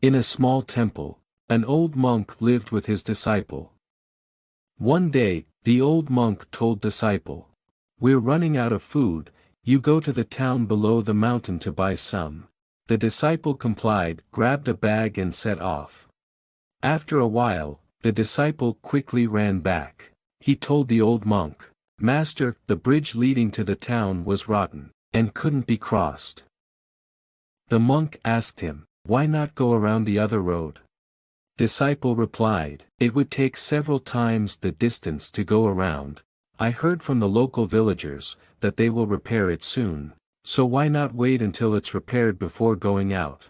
In a small temple, an old monk lived with his disciple. One day, the old monk told disciple, "We're running out of food, you go to the town below the mountain to buy some." The disciple complied, grabbed a bag and set off. After a while, the disciple quickly ran back. He told the old monk, "Master, the bridge leading to the town was rotten, and couldn't be crossed." The monk asked him, "Why not go around the other road?" Disciple replied, "It would take several times the distance to go around. I heard from the local villagers that they will repair it soon, so why not wait until it's repaired before going out?"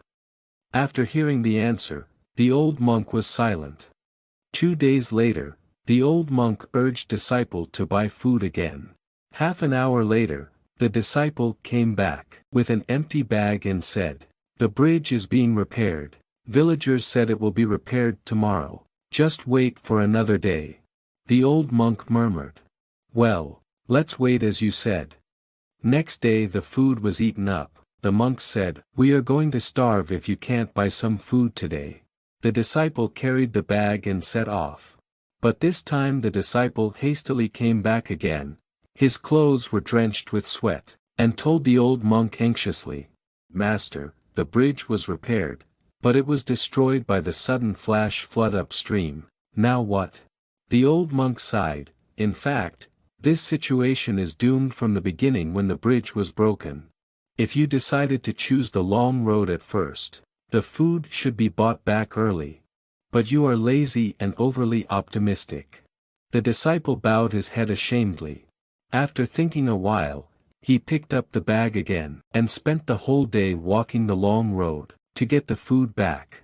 After hearing the answer, the old monk was silent. 2 days later, the old monk urged disciple to buy food again. Half an hour later, the disciple came back with an empty bag and said, "The bridge is being repaired. Villagers said it will be repaired tomorrow. Just wait for another day." The old monk murmured, "Well, let's wait as you said." Next day the food was eaten up. The monk said, "We are going to starve if you can't buy some food today." The disciple carried the bag and set off. But this time the disciple hastily came back again. His clothes were drenched with sweat, and told the old monk anxiously, "Master, the bridge was repaired, but it was destroyed by the sudden flash flood upstream. Now what?" The old monk sighed, "In fact, this situation is doomed from the beginning when the bridge was broken. If you decided to choose the long road at first, the food should be bought back early. But you are lazy and overly optimistic." The disciple bowed his head ashamedly. After thinking a while, he picked up the bag again, and spent the whole day walking the long road, to get the food back.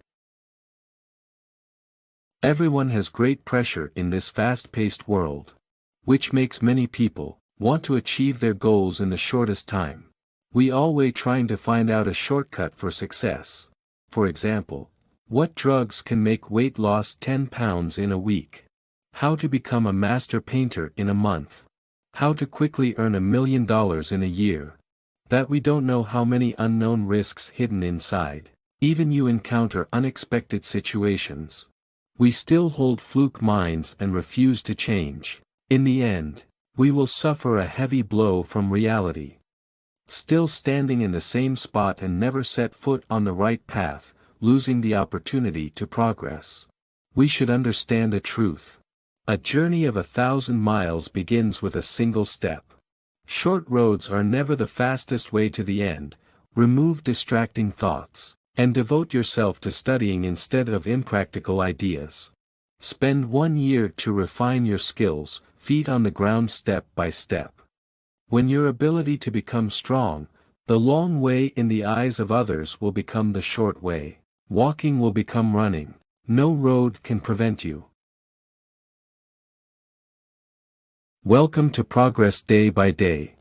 Everyone has great pressure in this fast-paced world, which makes many people want to achieve their goals in the shortest time. We always trying to find out a shortcut for success. For example, what drugs can make weight loss 10 pounds in a week? How to become a master painter in a month? How to quickly earn $1 million in a year? That we don't know how many unknown risks hidden inside. Even you encounter unexpected situations. We still hold fluke minds and refuse to change. In the end, we will suffer a heavy blow from reality. Still standing in the same spot and never set foot on the right path, losing the opportunity to progress. We should understand a truth. A journey of 1,000 miles begins with a single step. Short roads are never the fastest way to the end. Remove distracting thoughts, and devote yourself to studying instead of impractical ideas. Spend 1 year to refine your skills, feet on the ground step by step. When your ability to become strong, the long way in the eyes of others will become the short way. Walking will become running. No road can prevent you. Welcome to Progress Day by Day.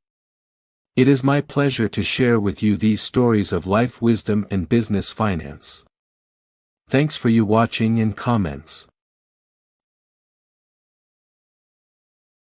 It is my pleasure to share with you these stories of life wisdom and business finance. Thanks for you watching and comments.